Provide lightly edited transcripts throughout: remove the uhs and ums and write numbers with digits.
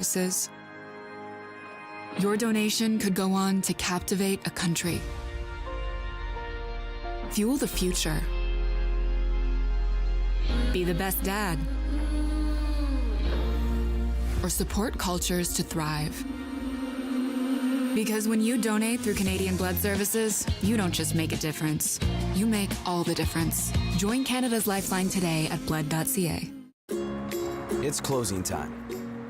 services. Your donation could go on to captivate a country, fuel the future, be the best dad, or support cultures to thrive. Because when you donate through Canadian Blood Services, you don't just make a difference, you make all the difference. Join Canada's Lifeline today at blood.ca. It's closing time,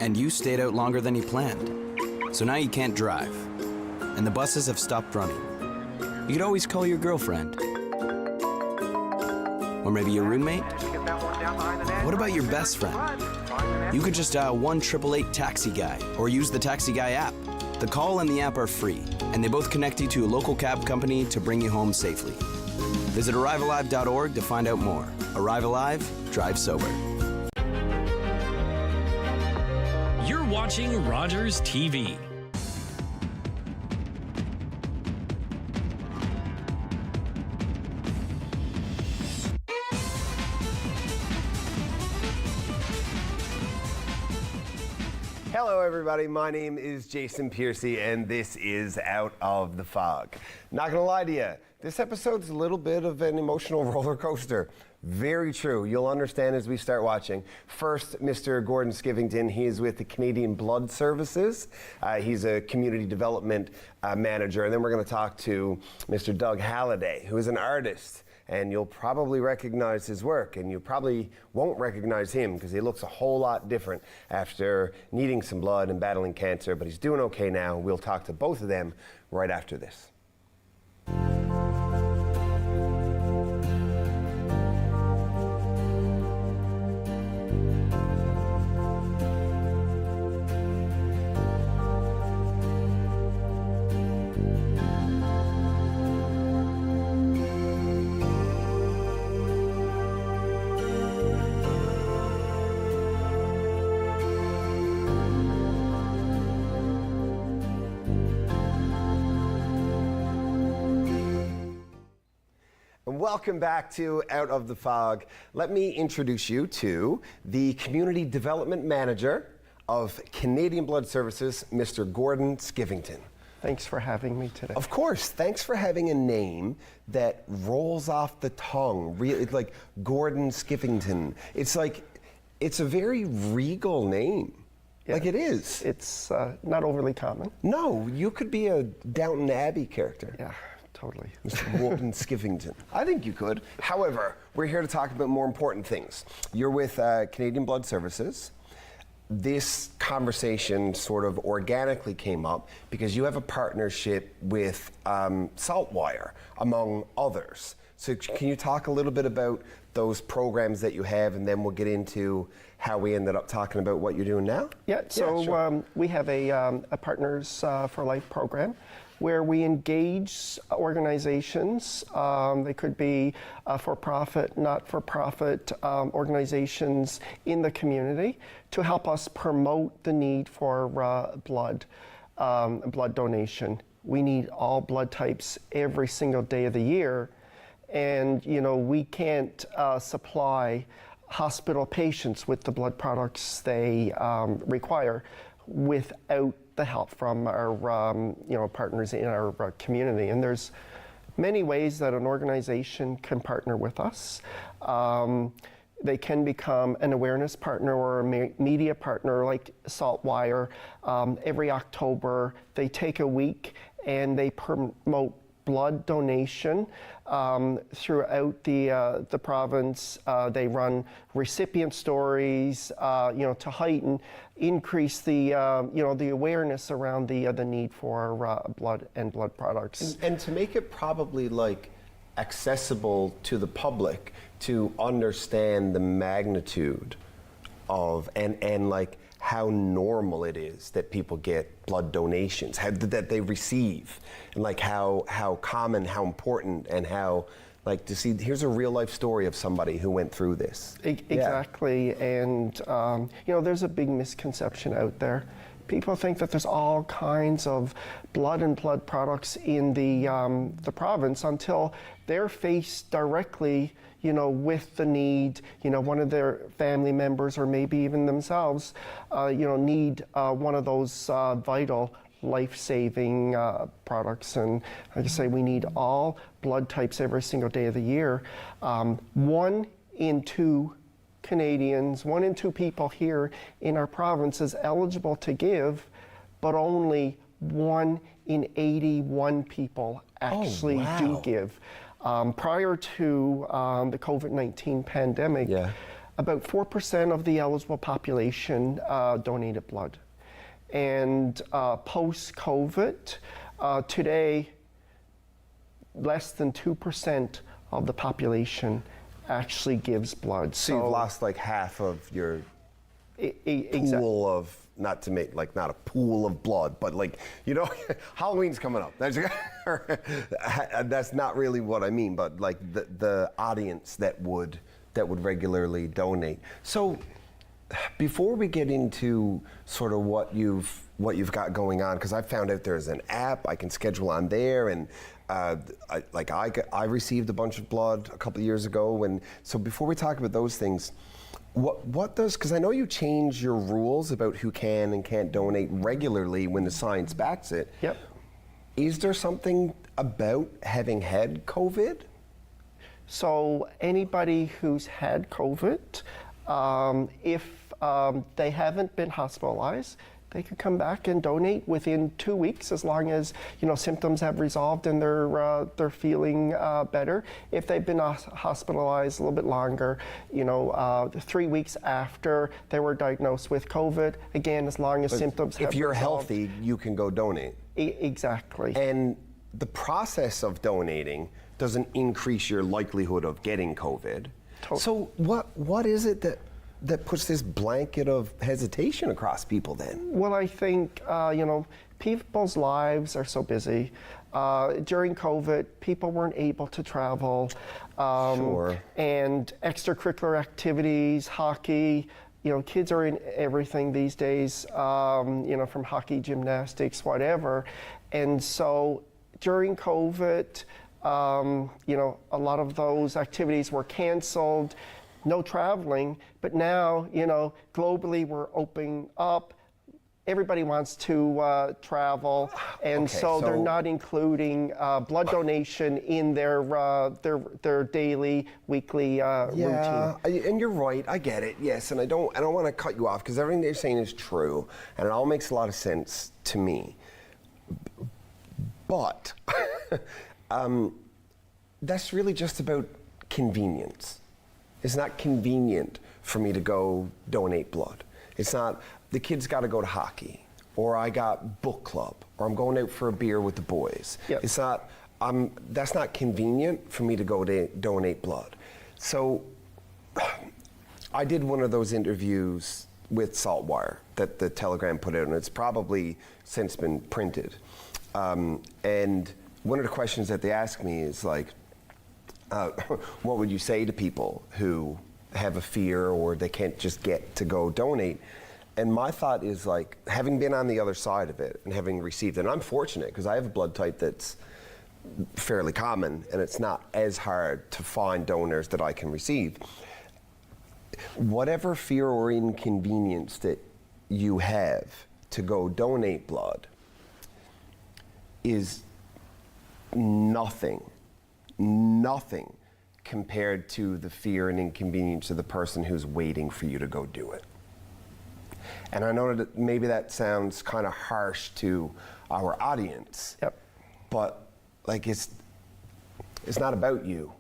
and you stayed out longer than you planned. So now you can't drive, and the buses have stopped running. You could always call your girlfriend. Or maybe your roommate? What about your best friend? You could just dial 1-888 Taxi Guy or use the Taxi Guy app. The call and the app are free, and they both connect you to a local cab company to bring you home safely. Visit arrivealive.org to find out more. Arrive Alive, drive sober. You're watching Rogers TV. Hello everybody, my name is Jason Piercey and this is Out of the Fog. Not gonna lie to you, this episode's a little bit of an emotional roller coaster. Very true, you'll understand as we start watching. First, Mr. Gordon Skiffington, he is with the Canadian Blood Services. He's a community development manager, and then we're gonna talk to Mr. Doug Halliday, who is an artist. And you'll probably recognize his work, and you probably won't recognize him because he looks a whole lot different after needing some blood and battling cancer, but he's doing okay now. We'll talk to both of them right after this. Welcome back to Out of the Fog. Let me introduce you to the Community Development Manager of Canadian Blood Services, Mr. Gordon Skiffington. Thanks for having me today. Of course, thanks for having a name that rolls off the tongue. It's like Gordon Skiffington. It's like, it's a very regal name. Yeah, like it is. It's not overly common. No, you could be a Downton Abbey character. Yeah. Totally. Mr. Gordon Skiffington. I think you could. However, we're here to talk about more important things. You're with Canadian Blood Services. This conversation sort of organically came up because you have a partnership with Saltwire, among others. So can you talk a little bit about those programs that you have, and then we'll get into how we ended up talking about what you're doing now? Yeah, so sure. We have a Partners for Life program where we engage organizations. They could be for-profit, not-for-profit organizations in the community to help us promote the need for blood donation. We need all blood types every single day of the year. And you know, we can't supply hospital patients with the blood products they require without the help from our partners in our community. And there's many ways that an organization can partner with us. They can become an awareness partner or a media partner like Saltwire. Every October, they take a week and they promote blood donation throughout the province. They run recipient stories, to heighten, increase the the awareness around the need for blood and blood products. And to make it probably like accessible to the public to understand the magnitude of and like how normal it is that people get blood donations, that they receive, and like how common, how important, and how like to see here's a real life story of somebody who went through this. Exactly, yeah. And there's a big misconception out there. people think that there's all kinds of blood and blood products in the province until they're faced directly, you know, with the need, you know, one of their family members or maybe even themselves, you know, need one of those vital life-saving products. And like I say, we need all blood types every single day of the year. 1 in 2 Canadians, 1 in 2 people here in our province is eligible to give, but only 1 in 81 people actually do give. Prior to the COVID-19 pandemic, about 4% of the eligible population donated blood. And post-COVID, today, less than 2% of the population actually gives blood. So you've lost like half of your pool of, not to make, like, not a pool of blood, but like, you know, Halloween's coming up. That's not really what I mean, but like the audience that would regularly donate. So before we get into sort of what you've got going on, because I found out there's an app I can schedule on there, and I received a bunch of blood a couple of years ago, and so before we talk about those things, what does, because I know you change your rules about who can and can't donate regularly when the science backs it. Yep. Is there something about having had COVID? So anybody who's had COVID, if they haven't been hospitalized, they could come back and donate within 2 weeks, as long as, you know, symptoms have resolved and they're feeling better. If they've been hospitalized a little bit longer, you know, 3 weeks after they were diagnosed with COVID, again, as long as symptoms have resolved. If you're healthy, you can go donate. Exactly. And the process of donating doesn't increase your likelihood of getting COVID. So what is it that puts this blanket of hesitation across people then? Well, I think, you know, people's lives are so busy. During COVID, people weren't able to travel. And extracurricular activities, hockey, you know, kids are in everything these days, you know, from hockey, gymnastics, whatever. And so during COVID, you know, a lot of those activities were canceled. No traveling, but now, you know, globally we're opening up. Everybody wants to travel, and so they're not including blood donation in their daily, weekly routine. Yeah, and you're right. I get it. Yes, and I don't want to cut you off, because everything they're saying is true, and it all makes a lot of sense to me. But that's really just about convenience. It's not convenient for me to go donate blood. It's not, the kids got to go to hockey, or I got book club, or I'm going out for a beer with the boys. Yep. It's not, that's not convenient for me to go donate blood. So I did one of those interviews with Saltwire that the Telegram put out, and it's probably since been printed. And one of the questions that they asked me is like, what would you say to people who have a fear or they can't just get to go donate? And my thought is, like, having been on the other side of it and having received it, and I'm fortunate because I have a blood type that's fairly common and it's not as hard to find donors that I can receive. Whatever fear or inconvenience that you have to go donate blood is nothing compared to the fear and inconvenience of the person who's waiting for you to go do it. And I know that maybe that sounds kind of harsh to our audience. Yep. But like, it's not about you,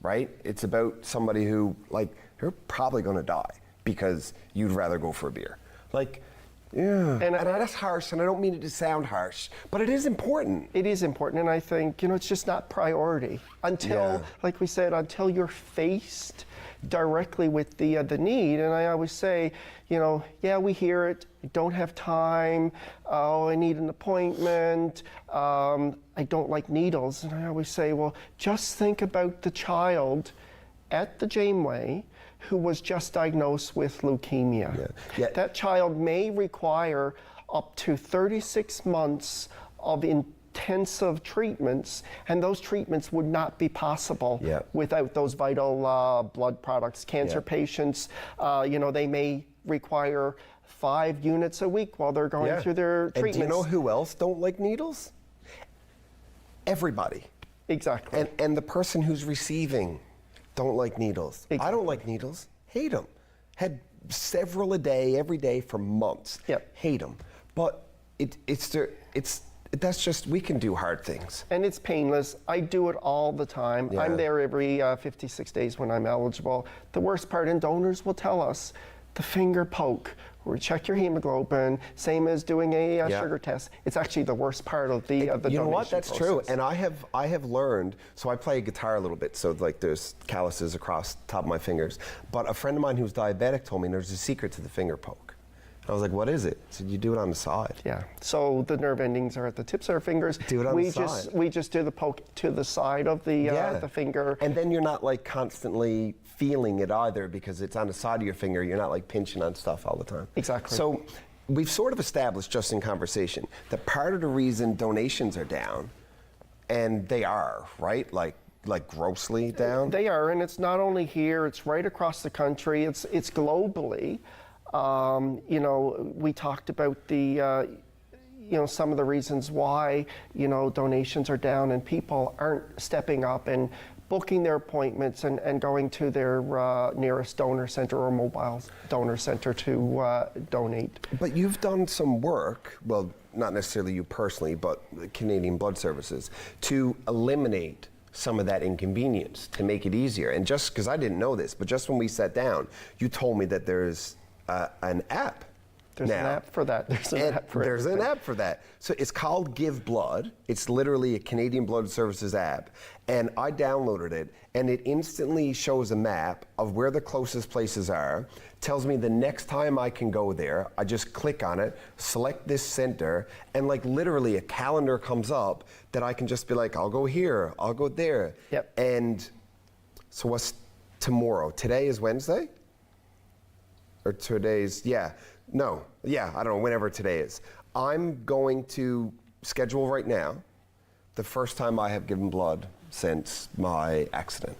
right? It's about somebody who, like, you're probably gonna die because you'd rather go for a beer. Like, yeah, and that's harsh, and I don't mean it to sound harsh, but it is important. It is important, and I think, you know, it's just not priority until, like we said, until you're faced directly with the need. And I always say, you know, yeah, we hear it. I don't have time. Oh, I need an appointment. I don't like needles. And I always say, well, just think about the child at the Janeway who was just diagnosed with leukemia. Yeah. That child may require up to 36 months of intensive treatments, and those treatments would not be possible without those vital blood products. Cancer patients, they may require 5 units a week while they're going through their treatments. And do you know who else don't like needles? Everybody. Exactly. And the person who's receiving don't like needles. Exactly. I don't like needles. Hate them. Had several a day, every day for months. Hate them. But that's just, we can do hard things. And it's painless. I do it all the time. I'm there every 56 days when I'm eligible. The worst part, and donors will tell us, the finger poke, where we check your hemoglobin, same as doing a sugar test. It's actually the worst part of the donation. You know what? That's process. true. And I have learned. So I play guitar a little bit. So like there's calluses across the top of my fingers. But a friend of mine who's diabetic told me there's a secret to the finger poke. I was like, what is it? He said, you do it on the side. Yeah. So the nerve endings are at the tips of our fingers. Do it on the side. We just do the poke to the side of the finger. And then you're not like constantly feeling it either, because it's on the side of your finger. You're not like pinching on stuff all the time. Exactly. So we've sort of established just in conversation that part of the reason donations are down, and they are, right? Like grossly down? They are, and it's not only here, it's right across the country, it's globally. We talked about the, some of the reasons why, donations are down and people aren't stepping up and booking their appointments and going to their nearest donor center or mobile donor center to donate. But you've done some work, well, not necessarily you personally, but Canadian Blood Services, to eliminate some of that inconvenience, to make it easier. And just because I didn't know this, but just when we sat down, you told me that there's an app. There's an app for that. There's an app for that. So it's called Give Blood. It's literally a Canadian Blood Services app. And I downloaded it, and it instantly shows a map of where the closest places are, tells me the next time I can go there. I just click on it, select this center, and like literally a calendar comes up that I can just be like, I'll go here, I'll go there. Yep. And so what's tomorrow? Today is Wednesday? Or today's, I don't know, whenever today is. I'm going to schedule right now the first time I have given blood since my accident.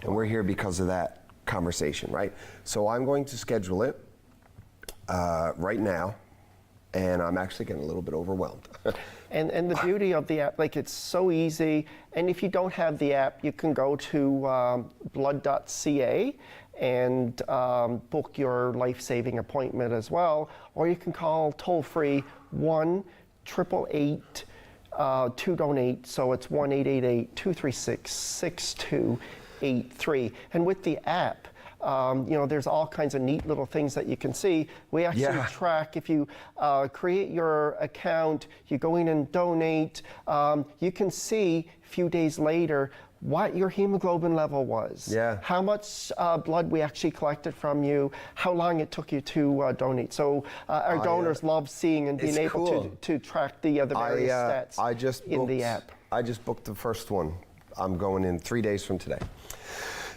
And we're here because of that conversation, right? So I'm going to schedule it right now, and I'm actually getting a little bit overwhelmed. And the beauty of the app, like, it's so easy. And if you don't have the app, you can go to blood.ca and book your life-saving appointment as well. Or you can call toll-free 1-888-2DONATE. So it's 1-888-236-6283. And with the app, there's all kinds of neat little things that you can see. We actually track, if you create your account, you go in and donate, you can see a few days later what your hemoglobin level was, how much blood we actually collected from you, how long it took you to donate. So our donors love seeing and being able to track the various stats in the app. I just booked the first one. I'm going in 3 days from today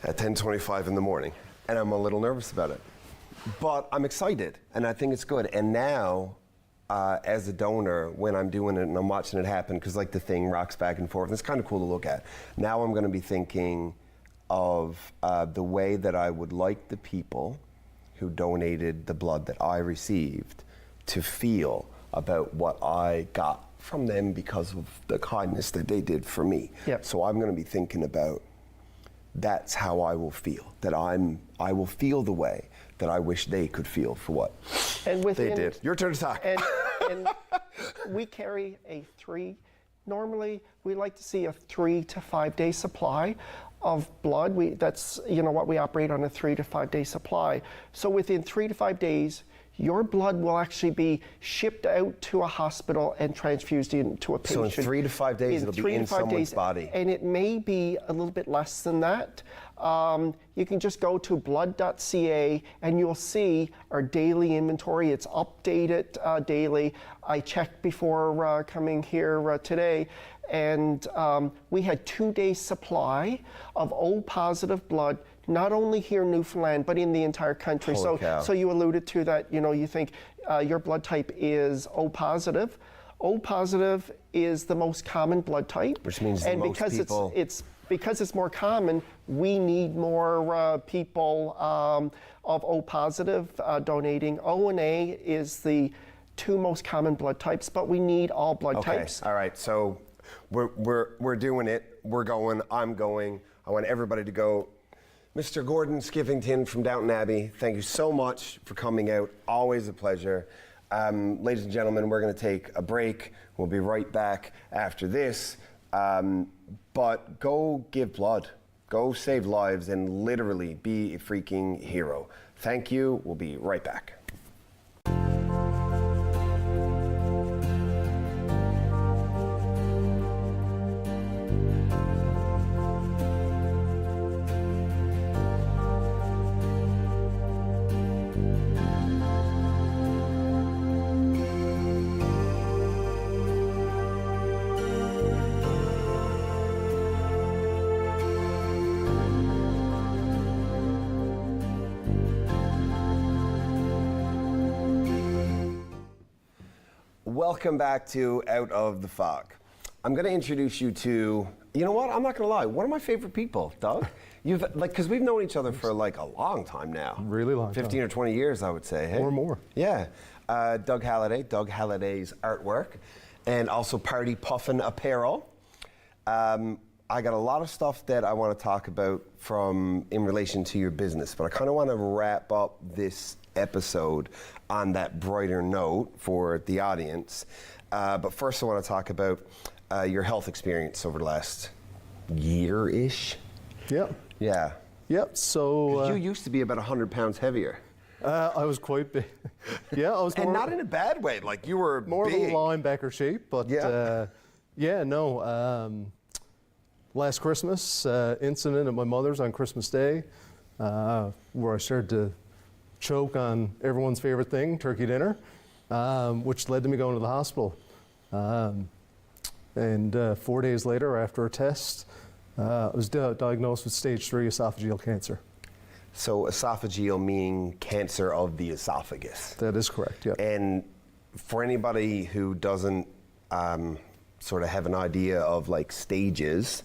at 10:25 in the morning. And I'm a little nervous about it. But I'm excited, and I think it's good. And now, as a donor, when I'm doing it and I'm watching it happen, because like the thing rocks back and forth, and it's kind of cool to look at. Now I'm going to be thinking of the way that I would like the people who donated the blood that I received to feel about what I got from them because of the kindness that they did for me. So I'm going to be thinking about, that's how I will feel, that I will feel the way that I wish they could feel for what they did. Your turn to talk. And we carry normally we like to see a 3 to 5 day supply of blood. That's what we operate on, a 3 to 5 day supply. So within 3 to 5 days, your blood will actually be shipped out to a hospital and transfused into a patient. So in 3 to 5 days, it'll be in someone's body. And it may be a little bit less than that. You can just go to blood.ca and you'll see our daily inventory. It's updated daily. I checked before coming here today, and we had 2 days supply of O positive blood not only here in Newfoundland, but in the entire country. Holy cow. So you alluded to that, you think your blood type is O positive. O positive is the most common blood type. Which means and most because people... because it's more common, we need more people of O positive donating. O and A is the two most common blood types, but we need all blood types. All right, so we're doing it. We're going, I'm going. I want everybody to go. Mr. Gordon Skiffington from Downton Abbey, thank you so much for coming out. Always a pleasure. Ladies and gentlemen, we're going to take a break. We'll be right back after this. But go give blood. Go save lives and literally be a freaking hero. Thank you. We'll be right back. Welcome back to Out of the Fog. I'm going to introduce you to, you know what, I'm not going to lie, one of my favorite people, Doug. You've, because we've known each other for a long time now. Really long 15 or 20 years, I would say. Hey? Or more. Yeah. Doug Halliday, Doug Halliday's artwork, and also Party Puffin Apparel. I got a lot of stuff that I want to talk about in relation to your business, but I kind of want to wrap up this episode on that brighter note for the audience. But first I want to talk about your health experience over the last year-ish. Yep. Yeah. Yep. So you used to be about 100 pounds heavier. I was quite big. Yeah, I was And more, not in a bad way, like you were more big. of a linebacker shape, but last Christmas, incident at my mother's on Christmas Day, where I started to choke on everyone's favorite thing, turkey dinner, which led to me going to the hospital. And 4 days later, after a test, I was diagnosed with stage 3 esophageal cancer. So esophageal meaning cancer of the esophagus. That is correct, yeah. And for anybody who doesn't sort of have an idea of like stages,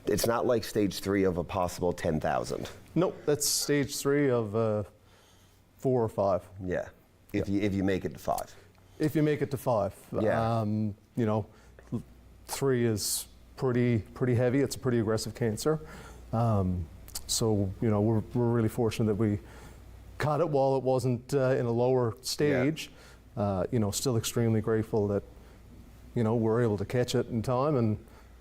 it's not like stage 3 of a possible 10,000. Nope, that's stage 3 of 4 or 5. Yeah, if you make it to 5. If you make it to 5. Yeah. 3 is pretty heavy. It's a pretty aggressive cancer. So we're really fortunate that we caught it while it wasn't in a lower stage. Yeah. Still extremely grateful that we're able to catch it in time and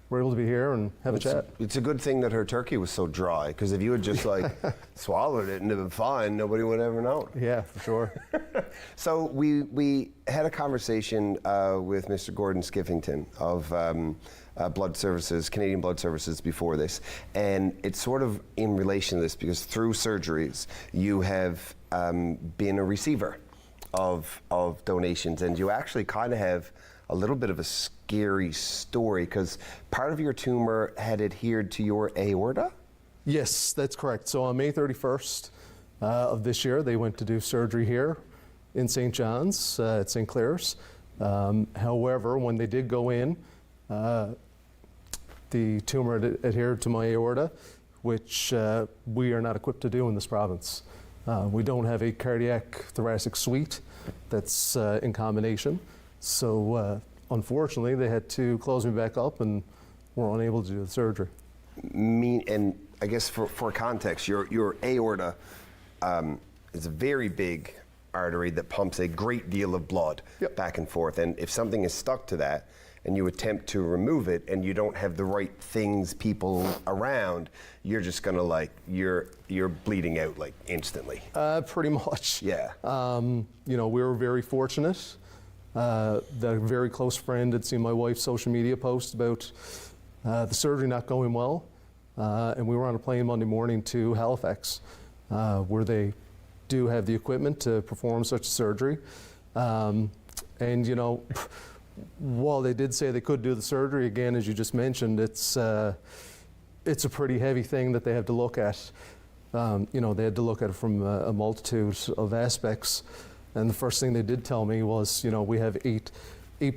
we're able to be here and have a chat. It's a good thing that her turkey was so dry, because if you had just like swallowed it and it been fine, nobody would ever know. Yeah, for sure. So we had a conversation with Mr. Gordon Skiffington of Blood Services, Canadian Blood Services before this, and it's sort of in relation to this because through surgeries you have been a receiver of donations, and you actually kind of have a little bit of a scary story because part of your tumor had adhered to your aorta? Yes, that's correct. So on May 31st of this year, they went to do surgery here in St. John's at St. Clair's. However, when they did go in, the tumor had adhered to my aorta, which we are not equipped to do in this province. We don't have a cardiac thoracic suite that's in combination. So unfortunately, they had to close me back up and were unable to do the surgery. And I guess for context, your aorta is a very big artery that pumps a great deal of blood back and forth. And if something is stuck to that and you attempt to remove it and you don't have the right people around, you're just gonna you're bleeding out like instantly. Pretty much. Yeah. We were very fortunate. That a very close friend had seen my wife's social media post about the surgery not going well, and we were on a plane Monday morning to Halifax, where they do have the equipment to perform such a surgery. And while they did say they could do the surgery, again, as you just mentioned, it's a pretty heavy thing that they have to look at. They had to look at it from a multitude of aspects. And the first thing they did tell me was, we have eight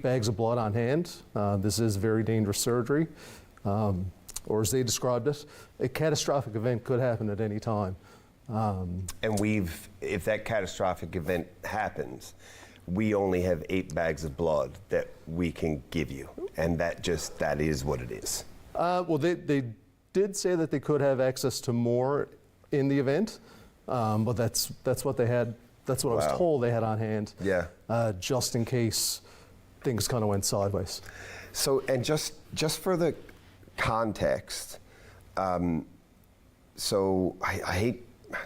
bags of blood on hand. This is very dangerous surgery. Or as they described it, a catastrophic event could happen at any time. And if that catastrophic event happens, we only have 8 bags of blood that we can give you. And that is what it is. Well, they did say that they could have access to more in the event, but that's what they had. That's what I was told they had on hand. Yeah. Just in case things kind of went sideways. So, and just for the context, so I hate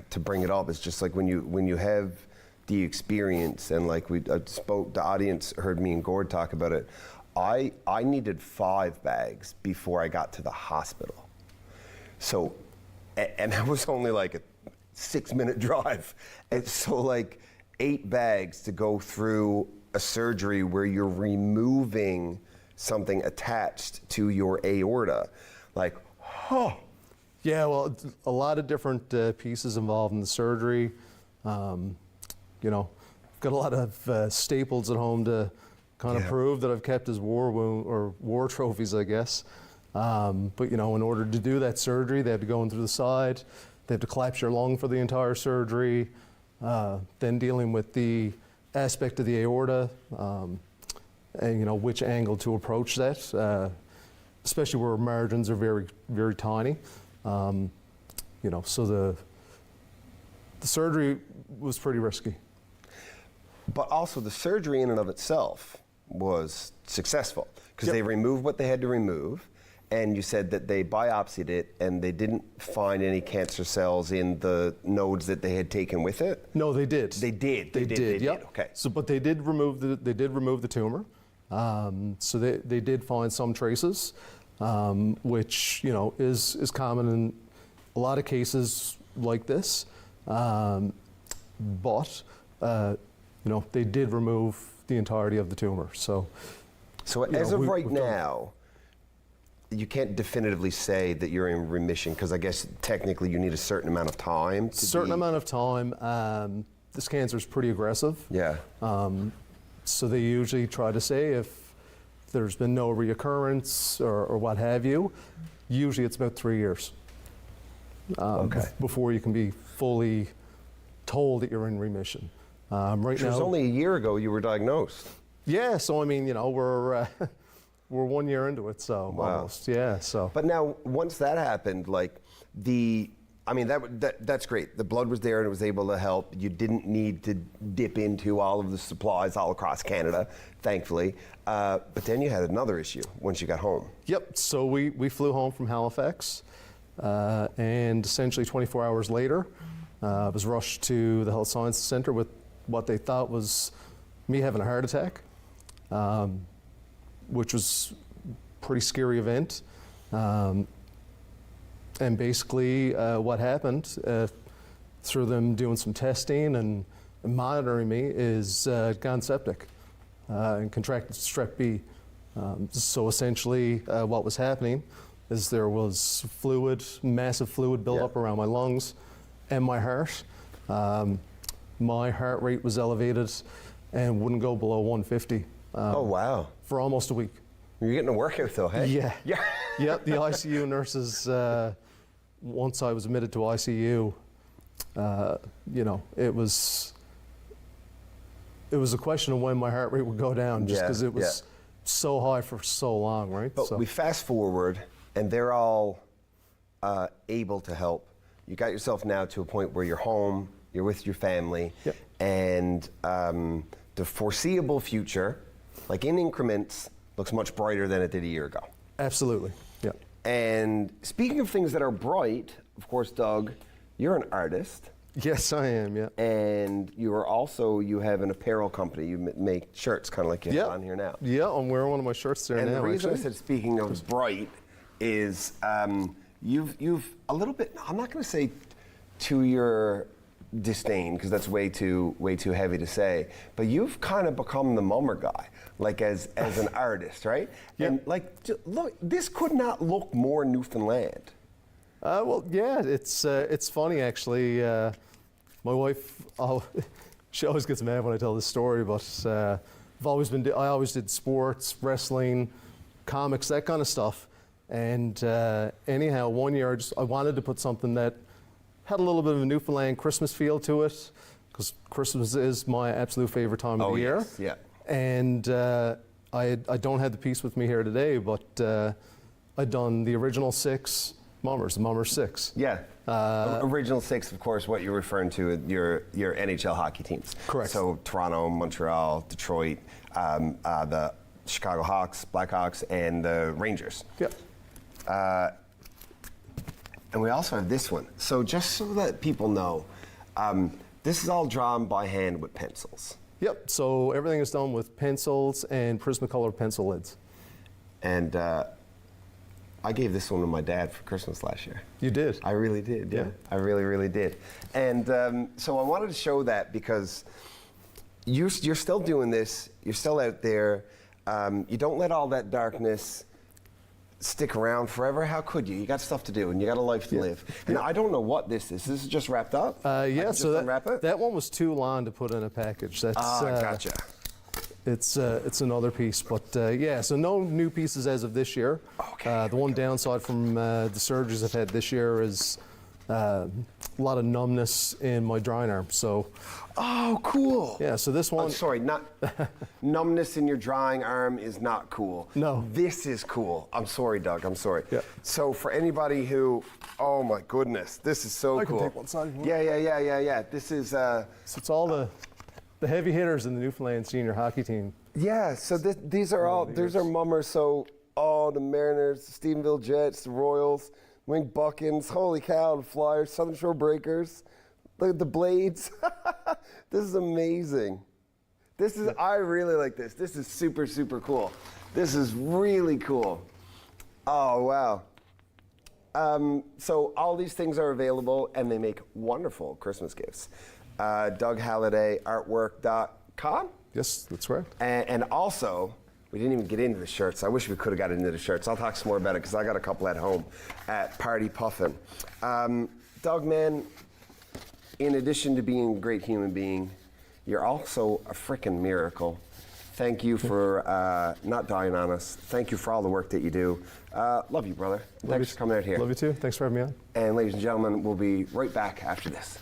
to bring it up. It's just like when you have the experience, and like the audience heard me and Gord talk about it. I needed 5 bags before I got to the hospital. So, and that was only like a 6-minute drive. And so like 8 bags to go through a surgery where you're removing something attached to your aorta. Like, Yeah, well, a lot of different pieces involved in the surgery. Got a lot of staples at home to kind of prove that I've kept as war trophies, I guess. But in order to do that surgery, they have to go in through the side. They have to collapse your lung for the entire surgery. Then dealing with the aspect of the aorta, and which angle to approach that, especially where margins are very, very tiny. So the surgery was pretty risky. But also the surgery in and of itself was successful because they removed what they had to remove, and you said that they biopsied it and they didn't find any cancer cells in the nodes that they had taken with it. No, they did. They did. Yep. Okay. So, but they did remove the tumor. So they did find some traces, which is common in a lot of cases like this. But they did remove the entirety of the tumor. So as of right now, you can't definitively say that you're in remission because I guess technically you need a certain amount of time. Amount of time. This cancer is pretty aggressive. Yeah. So they usually try to say if there's been no reoccurrence or what have you, usually it's about 3 years. Before you can be fully told that you're in remission. Right now, it was only a year ago you were diagnosed. Yeah, so I mean, we're 1 year into it, so almost, yeah. So, but now once that happened, that's great. The blood was there and it was able to help. You didn't need to dip into all of the supplies all across Canada, thankfully. But then you had another issue once you got home. Yep. So we flew home from Halifax, and essentially 24 hours later, I was rushed to the Health Sciences Centre with what they thought was me having a heart attack, which was a pretty scary event. And basically what happened through them doing some testing and monitoring me is gone septic and contracted strep B. So essentially what was happening is there was massive fluid buildup around my lungs and my heart. My heart rate was elevated and wouldn't go below 150. Oh, wow. For almost a week. You're getting a workout though, hey? Yeah. Yep, the ICU nurses, once I was admitted to ICU, it was a question of when my heart rate would go down, just because it was so high for so long, right? But we fast forward, and they're all able to help. You got yourself now to a point where you're home, you're with your family, and the foreseeable future, like in increments, looks much brighter than it did a year ago. Absolutely, yeah. And speaking of things that are bright, of course, Doug, you're an artist. Yes, I am, yeah. And you have an apparel company. You make shirts, kind of like you have on here now. Yeah, I'm wearing one of my shirts there now. And the reason actually I said speaking of bright is you've a little bit, I'm not going to say to your disdain, because that's way too heavy to say, but you've kind of become the mummer guy, like as an artist, right? Yeah. And like, look, this could not look more Newfoundland. Well, yeah, it's funny actually. My wife, she always gets mad when I tell this story, but I always did sports, wrestling, comics, that kind of stuff. And anyhow, one year I wanted to put something that had a little bit of a Newfoundland Christmas feel to it, because Christmas is my absolute favorite time of the year. Yes, yeah. And I don't have the piece with me here today, but I'd done the original 6 Mummers, the Mummers 6. Yeah. Original 6, of course, what you're referring to, your NHL hockey teams. Correct. So Toronto, Montreal, Detroit, the Chicago Hawks, Blackhawks, and the Rangers. Yep. And we also have this one. So just so that people know, this is all drawn by hand with pencils. Yep, so everything is done with pencils and Prismacolor pencil lids. And I gave this one to my dad for Christmas last year. You did? I really did, yeah. I really, really did. And so I wanted to show that because you're still doing this, you're still out there, you don't let all that darkness stick around forever. How could you? You got stuff to do and you got a life to live. And I don't know what this is. This is just wrapped up? Yeah, so unwrap it? that one was too long to put in a package. That's, gotcha. It's another piece, but yeah, so no new pieces as of this year. Okay. The one downside from the surgeries I've had this year is a lot of numbness in my drawing arm, so. Oh, cool. Yeah, so this one. Sorry, not numbness in your drawing arm is not cool. No. This is cool. I'm sorry, Doug, I'm sorry. Yeah. So for anybody who, oh my goodness, this is so cool. I can take one side. Yeah. This is, So it's all the heavy hitters in the Newfoundland senior hockey team. yeah, so these are all, these are Mummers, so, the Mariners, the Stephenville Jets, the Royals, Wing Buckins, holy cow, the Flyers, Southern Shore Breakers, the Blades. This is amazing. I really like this. This is super, super cool. This is really cool. Oh, wow. So all these things are available and they make wonderful Christmas gifts. Doug Halliday, artwork.com. Yes, that's right. And also, we didn't even get into the shirts. I wish we could have got into the shirts. I'll talk some more about it because I got a couple at home at Party Puffin. Doug, man, in addition to being a great human being, you're also a freaking miracle. Thank you for not dying on us. Thank you for all the work that you do. Love you, brother. Thanks for coming out here. Love you too. Thanks for having me on. And ladies and gentlemen, we'll be right back after this.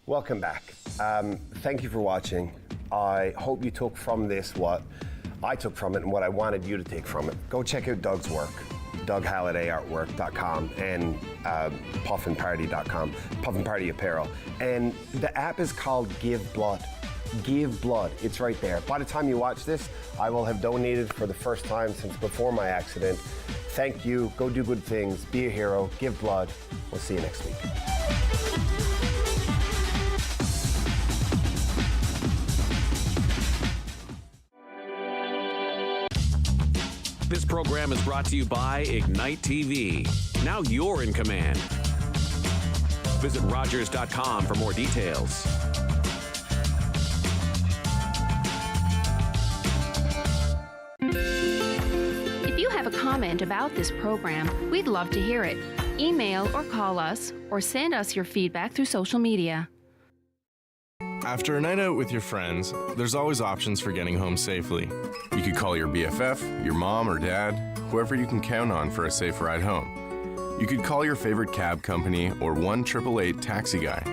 Welcome back. Thank you for watching. I hope you took from this what I took from it and what I wanted you to take from it. Go check out Doug's work, DougHallidayArtwork.com and PuffinParty.com, Puffin Party Apparel. And the app is called Give Blood. Give Blood. It's right there. By the time you watch this, I will have donated for the first time since before my accident. Thank you. Go do good things. Be a hero. Give blood. We'll see you next week. This program is brought to you by Ignite TV. Now you're in command. Visit Rogers.com for more details. If you have a comment about this program, we'd love to hear it. Email or call us, or send us your feedback through social media. After a night out with your friends, there's always options for getting home safely. You could call your BFF, your mom or dad, whoever you can count on for a safe ride home. You could call your favorite cab company or 1-888 taxi guy.